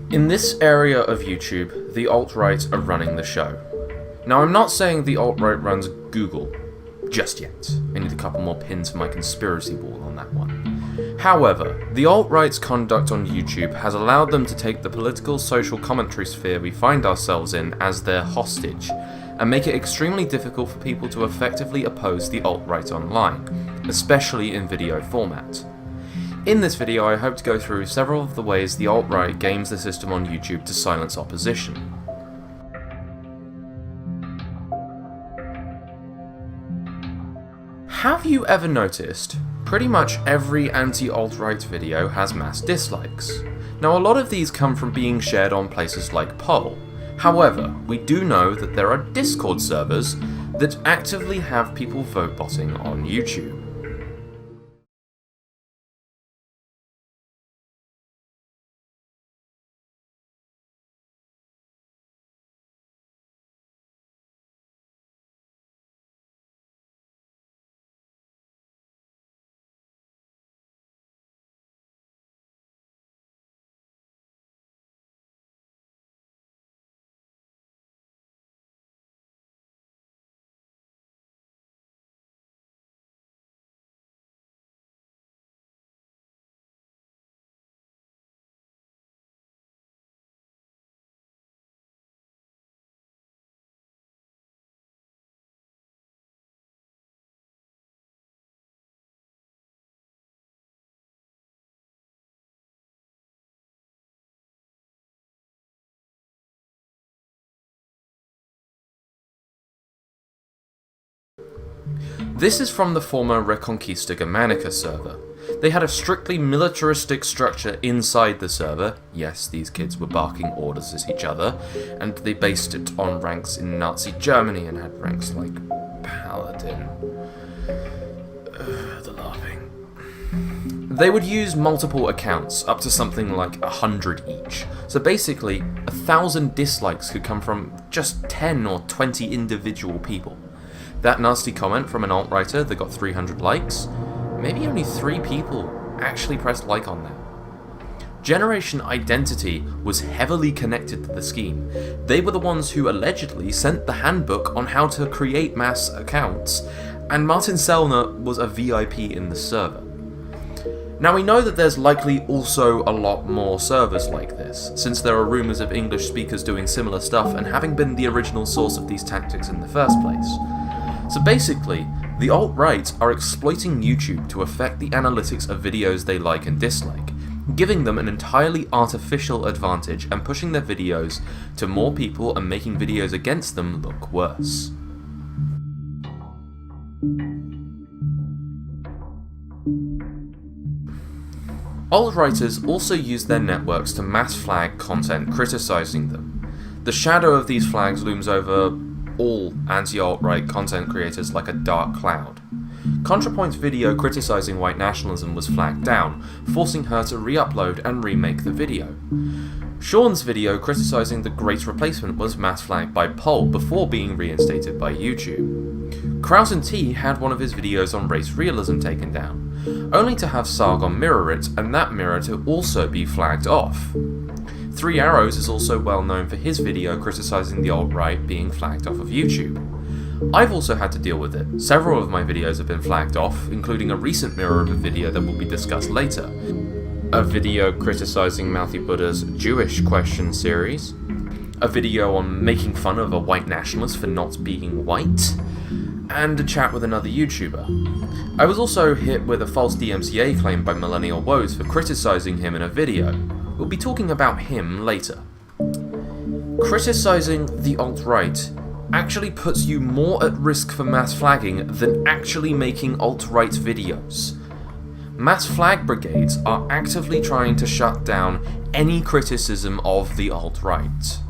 In this area of YouTube, the alt-right are running the show. Now, I'm not saying the alt-right runs Google just yet. I need a couple more pins for my conspiracy ball on that one. However, the alt-right's conduct on YouTube has allowed them to take the political social commentary sphere we find ourselves in as their hostage, and make it extremely difficult for people to effectively oppose the alt-right online, especially in video format. In this video, I hope to go through several of the ways the alt-right games the system on YouTube to silence opposition. Have you ever noticed, pretty much every anti-alt-right video has mass dislikes? Now, a lot of these come from being shared on places like Poll. However, we do know that there are Discord servers that actively have people vote botting on YouTube. This is from the former Reconquista Germanica server. They had a strictly militaristic structure inside the server. Yes, these kids were barking orders at each other, and they based it on ranks in Nazi Germany and had ranks like Paladin. The laughing. They would use multiple accounts, up to something like 100 each. So basically, 1,000 dislikes could come from just 10 or 20 individual people. That nasty comment from an alt-writer that got 300 likes, maybe only 3 people actually pressed like on that. Generation Identity was heavily connected to the scheme. They were the ones who allegedly sent the handbook on how to create mass accounts, and Martin Sellner was a VIP in the server. Now, we know that there's likely also a lot more servers like this, since there are rumours of English speakers doing similar stuff and having been the original source of these tactics in the first place. So basically, the alt-right are exploiting YouTube to affect the analytics of videos they like and dislike, giving them an entirely artificial advantage and pushing their videos to more people and making videos against them look worse. Alt-writers also use their networks to mass flag content criticizing them. The shadow of these flags looms over all anti-alt-right content creators like a dark cloud. ContraPoint's video criticizing white nationalism was flagged down, forcing her to re-upload and remake the video. Sean's video criticizing the Great Replacement was mass flagged by Poll before being reinstated by YouTube. Kraus and T had one of his videos on race realism taken down, only to have Sargon mirror it and that mirror to also be flagged off. Three Arrows is also well known for his video criticizing the alt-right being flagged off of YouTube. I've also had to deal with it. Several of my videos have been flagged off, including a recent mirror of a video that will be discussed later, a video criticizing Mouthy Buddha's Jewish question series, a video on making fun of a white nationalist for not being white, and a chat with another YouTuber. I was also hit with a false DMCA claim by Millennial Woes for criticizing him in a video. We'll be talking about him later. Criticizing the alt-right actually puts you more at risk for mass flagging than actually making alt-right videos. Mass flag brigades are actively trying to shut down any criticism of the alt-right.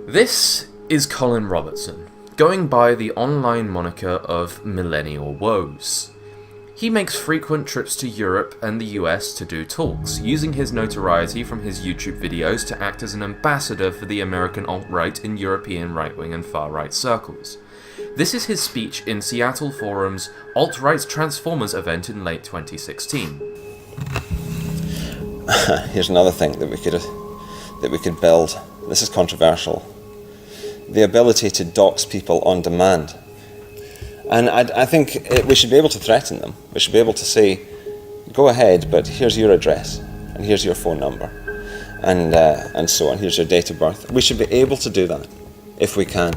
This is Colin Robertson, going by the online moniker of Millennial Woes. He makes frequent trips to Europe and the US to do talks, using his notoriety from his YouTube videos to act as an ambassador for the American alt-right in European right-wing and far-right circles. This is his speech in Seattle Forum's Alt-Right Transformers event in late 2016. Here's another thing that we could build. This is controversial. The ability to dox people on demand. And I think we should be able to threaten them. We should be able to say, go ahead, but here's your address, and here's your phone number, and so on. Here's your date of birth. We should be able to do that, if we can.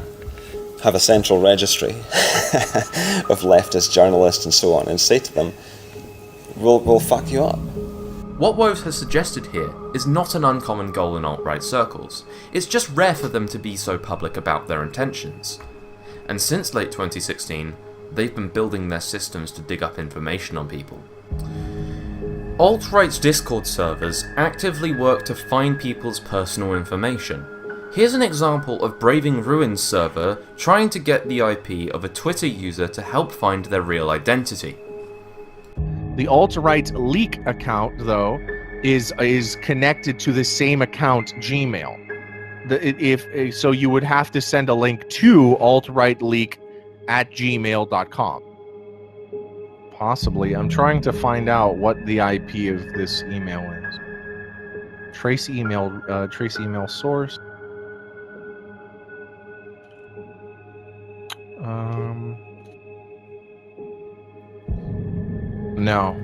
Have a central registry of leftist journalists and so on, and say to them, we'll fuck you up. What Woves has suggested here is not an uncommon goal in alt-right circles. It's just rare for them to be so public about their intentions. And since late 2016, they've been building their systems to dig up information on people. Alt-right's Discord servers actively work to find people's personal information. Here's an example of Braving Ruin's server trying to get the IP of a Twitter user to help find their real identity. The alt-right leak account, though, is connected to the same account, Gmail. So you would have to send a link to altrightleak@gmail.com. Possibly. I'm trying to find out what the IP of this email is. Trace email source. No.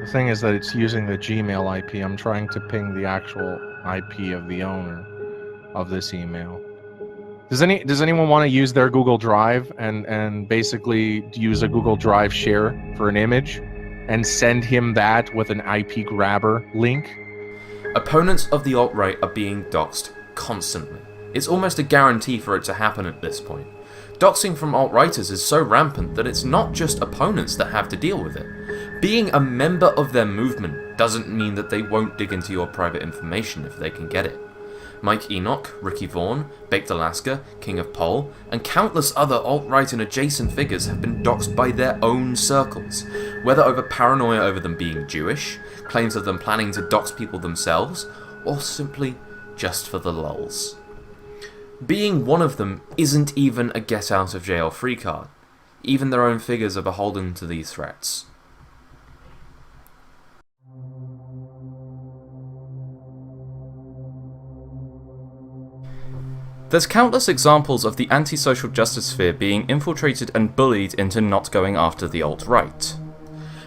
The thing is that it's using the Gmail IP. I'm trying to ping the actual IP of the owner of this email. Does anyone want to use their Google Drive and basically use a Google Drive share for an image and send him that with an IP grabber link? Opponents of the alt-right are being doxed constantly. It's almost a guarantee for it to happen at this point. Doxing from alt-righters is so rampant that it's not just opponents that have to deal with it. Being a member of their movement doesn't mean that they won't dig into your private information if they can get it. Mike Enoch, Ricky Vaughn, Baked Alaska, King of Pole, and countless other alt-right and adjacent figures have been doxed by their own circles, whether over paranoia over them being Jewish, claims of them planning to dox people themselves, or simply just for the lulz. Being one of them isn't even a get-out-of-jail-free card. Even their own figures are beholden to these threats. There's countless examples of the anti-social justice sphere being infiltrated and bullied into not going after the alt-right.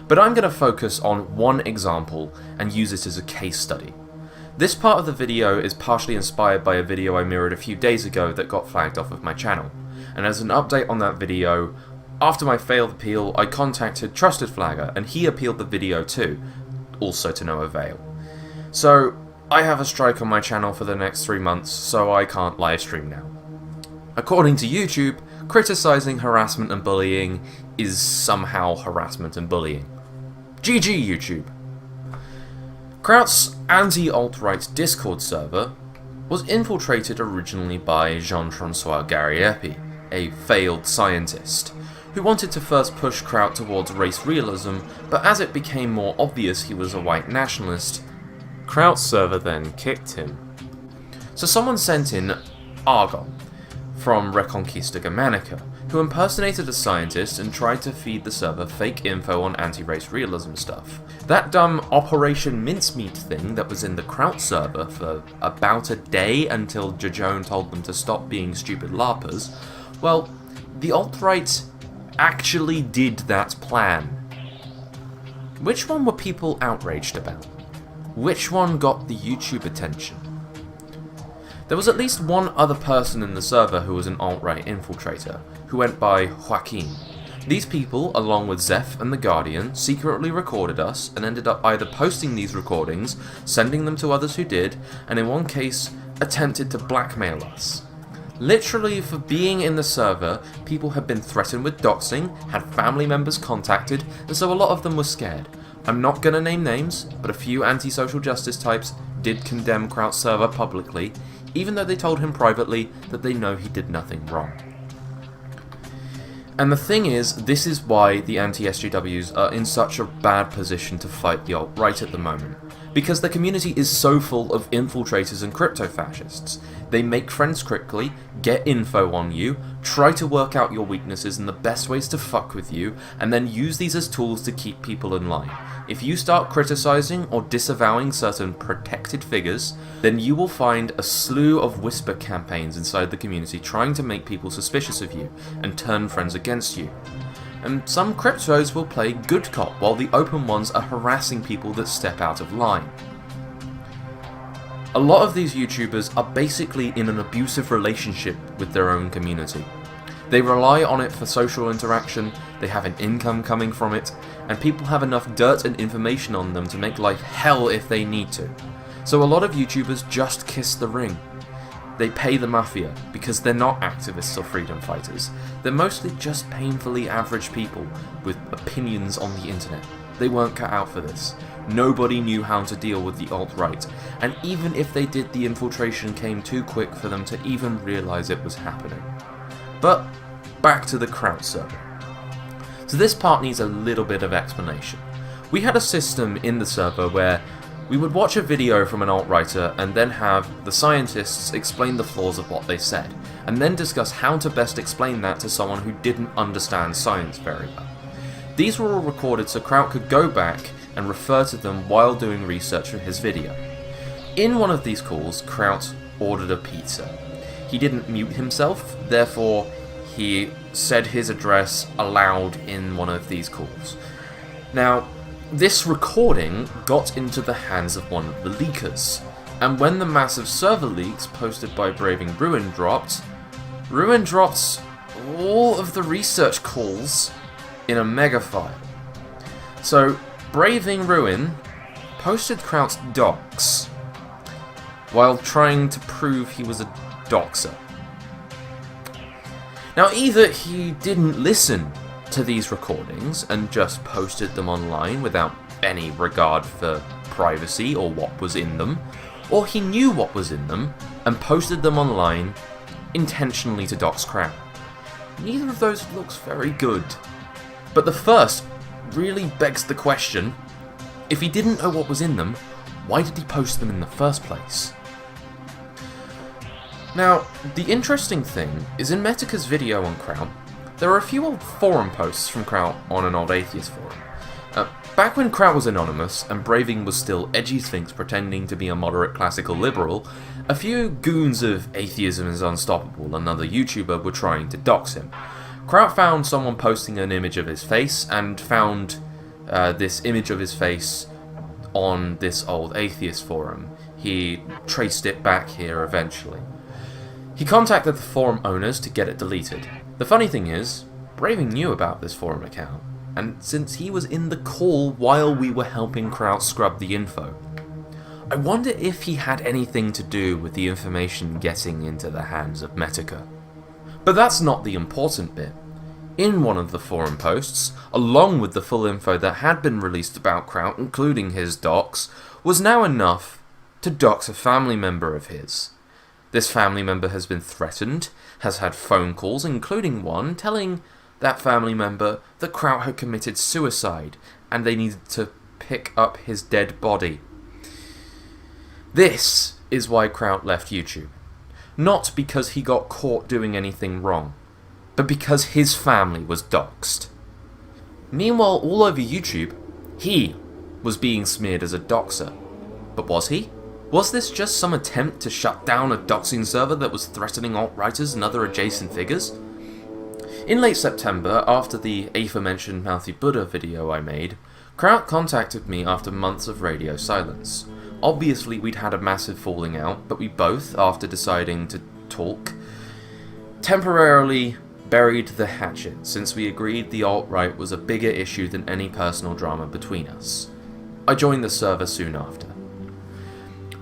But I'm going to focus on one example and use it as a case study. This part of the video is partially inspired by a video I mirrored a few days ago that got flagged off of my channel, and as an update on that video, after my failed appeal I contacted Trusted Flagger and he appealed the video too, also to no avail. So I have a strike on my channel for the next 3 months, so I can't livestream now. According to YouTube, criticising harassment and bullying is somehow harassment and bullying. GG YouTube! Kraut's anti-alt-right Discord server was infiltrated originally by Jean-Francois Gariepi, a failed scientist, who wanted to first push Kraut towards race realism, but as it became more obvious he was a white nationalist, Kraut's server then kicked him. So someone sent in Argon from Reconquista Germanica, who impersonated a scientist and tried to feed the server fake info on anti-race realism stuff. That dumb Operation Mincemeat thing that was in the Kraut server for about a day until Jajone told them to stop being stupid LARPers, well, the alt-right actually did that plan. Which one were people outraged about? Which one got the YouTube attention? There was at least one other person in the server who was an alt-right infiltrator, who went by Joaquin. These people, along with Zeph and The Guardian, secretly recorded us and ended up either posting these recordings, sending them to others who did, and in one case, attempted to blackmail us. Literally, for being in the server, people had been threatened with doxing, had family members contacted, and so a lot of them were scared. I'm not gonna name names, but a few anti-social justice types did condemn Kraut's server publicly, even though they told him privately that they know he did nothing wrong. And the thing is, this is why the anti-SJWs are in such a bad position to fight the alt-right at the moment. because the community is so full of infiltrators and crypto-fascists. They make friends quickly, get info on you, try to work out your weaknesses and the best ways to fuck with you, and then use these as tools to keep people in line. If you start criticizing or disavowing certain protected figures, then you will find a slew of whisper campaigns inside the community trying to make people suspicious of you and turn friends against you. And some cryptos will play good cop, while the open ones are harassing people that step out of line. A lot of these YouTubers are basically in an abusive relationship with their own community. They rely on it for social interaction, they have an income coming from it, and people have enough dirt and information on them to make life hell if they need to. So a lot of YouTubers just kiss the ring. They pay the mafia, because they're not activists or freedom fighters. They're mostly just painfully average people with opinions on the internet. They weren't cut out for this. Nobody knew how to deal with the alt-right, and even if they did, the infiltration came too quick for them to even realise it was happening. But back to the Kraut server. So this part needs a little bit of explanation. We had a system in the server where we would watch a video from an alt-writer and then have the scientists explain the flaws of what they said, and then discuss how to best explain that to someone who didn't understand science very well. These were all recorded so Kraut could go back and refer to them while doing research for his video. In one of these calls, Kraut ordered a pizza. He didn't mute himself, therefore he said his address aloud in one of these calls. Now, this recording got into the hands of one of the leakers, and when the massive server leaks posted by Braving Ruin dropped all of the research calls in a mega file. So, Braving Ruin posted Kraut's docs while trying to prove he was a doxer. Now, either he didn't listen to these recordings and just posted them online without any regard for privacy or what was in them, or he knew what was in them and posted them online intentionally to dox Kraut. Neither of those looks very good. But the first really begs the question, if he didn't know what was in them, why did he post them in the first place? Now, the interesting thing is in Metica's video on Kraut, there are a few old forum posts from Kraut on an old atheist forum. Back when Kraut was anonymous and Braving was still edgy sphinx pretending to be a moderate classical liberal, a few goons of Atheism is Unstoppable, another YouTuber, were trying to dox him. Kraut found someone posting an image of his face and found this image of his face on this old atheist forum. He traced it back here eventually. He contacted the forum owners to get it deleted. The funny thing is, Braving knew about this forum account, and since he was in the call while we were helping Kraut scrub the info, I wonder if he had anything to do with the information getting into the hands of Metica. But that's not the important bit. In one of the forum posts, along with the full info that had been released about Kraut, including his docs, was now enough to dox a family member of his. This family member has been threatened, has had phone calls, including one telling that family member that Kraut had committed suicide and they needed to pick up his dead body. This is why Kraut left YouTube. Not because he got caught doing anything wrong, but because his family was doxed. Meanwhile, all over YouTube, he was being smeared as a doxer. But was he? Was this just some attempt to shut down a doxing server that was threatening alt-writers and other adjacent figures? In late September, after the aforementioned Mouthy Buddha video I made, Kraut contacted me after months of radio silence. Obviously we'd had a massive falling out, but we both, after deciding to talk, temporarily buried the hatchet, since we agreed the alt-right was a bigger issue than any personal drama between us. I joined the server soon after.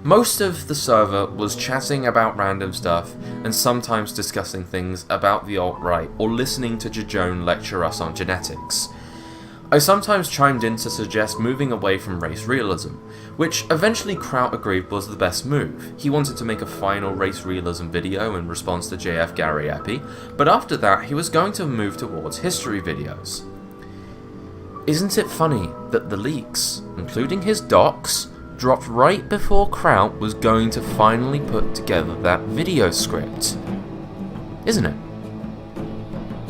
Most of the server was chatting about random stuff and sometimes discussing things about the alt-right or listening to Jajone lecture us on genetics. I sometimes chimed in to suggest moving away from race realism, which eventually Kraut agreed was the best move. He wanted to make a final race realism video in response to JF Gary Epi, but after that he was going to move towards history videos. Isn't it funny that the leaks, including his docs, dropped right before Kraut was going to finally put together that video script. Isn't it?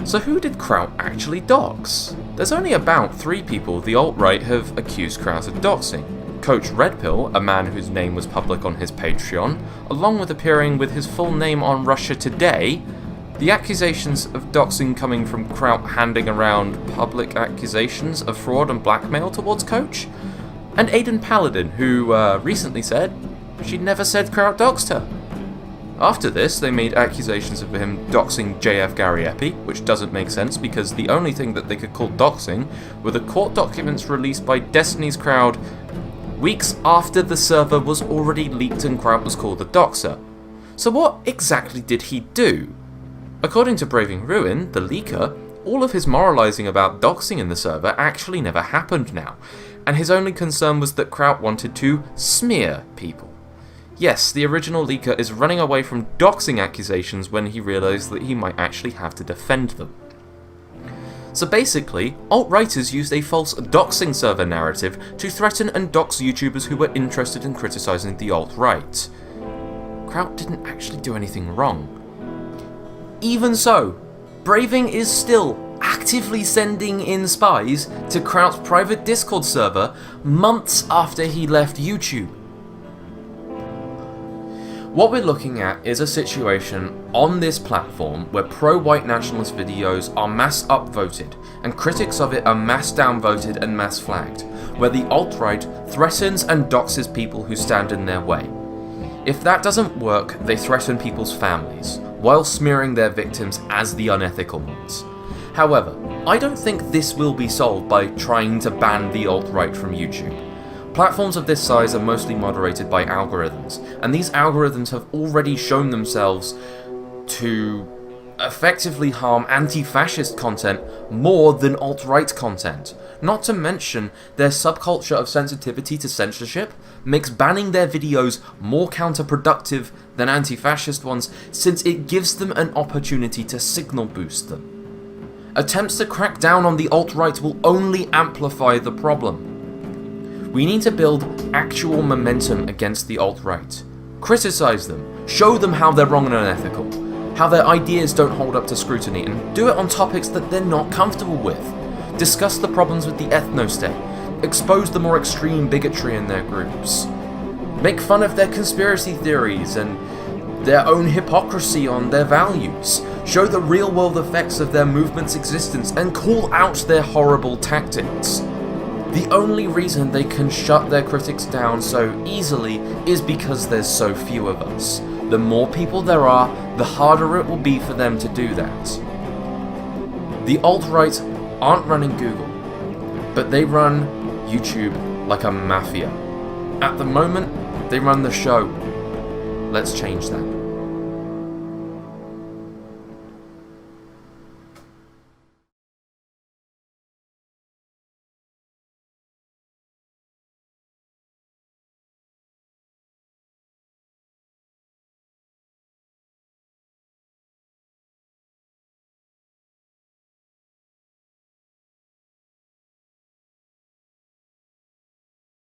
So who did Kraut actually dox? There's only about 3 people the alt-right have accused Kraut of doxing. Coach Redpill, a man whose name was public on his Patreon, along with appearing with his full name on Russia Today. The accusations of doxing coming from Kraut handing around public accusations of fraud and blackmail towards Coach. And Aidan Paladin, who recently said she'd never said Kraut doxed her. After this, they made accusations of him doxing JF Gariepi, which doesn't make sense because the only thing that they could call doxing were the court documents released by Destiny's Crowd weeks after the server was already leaked and Kraut was called a doxer. So what exactly did he do? According to Braving Ruin, the leaker, all of his moralizing about doxing in the server actually never happened now, and his only concern was that Kraut wanted to smear people. Yes, the original leaker is running away from doxing accusations when he realised that he might actually have to defend them. So basically, alt-righters used a false doxing server narrative to threaten and dox YouTubers who were interested in criticising the alt-right. Kraut didn't actually do anything wrong. Even so, Braving is still actively sending in spies to Kraut's private Discord server months after he left YouTube. What we're looking at is a situation on this platform where pro-white nationalist videos are mass upvoted and critics of it are mass downvoted and mass flagged, where the alt-right threatens and doxes people who stand in their way. If that doesn't work, they threaten people's families, while smearing their victims as the unethical ones. However, I don't think this will be solved by trying to ban the alt-right from YouTube. Platforms of this size are mostly moderated by algorithms, and these algorithms have already shown themselves to effectively harm anti-fascist content more than alt-right content. Not to mention, their subculture of sensitivity to censorship makes banning their videos more counterproductive than anti-fascist ones, since it gives them an opportunity to signal boost them. Attempts to crack down on the alt-right will only amplify the problem. We need to build actual momentum against the alt-right. Criticize them, show them how they're wrong and unethical, how their ideas don't hold up to scrutiny, and do it on topics that they're not comfortable with. Discuss the problems with the ethno-state, expose the more extreme bigotry in their groups, make fun of their conspiracy theories and their own hypocrisy on their values, show the real-world effects of their movement's existence, and call out their horrible tactics. The only reason they can shut their critics down so easily is because there's so few of us. The more people there are, the harder it will be for them to do that. The alt-right aren't running Google, but they run YouTube like a mafia. At the moment, they run the show. Let's change that.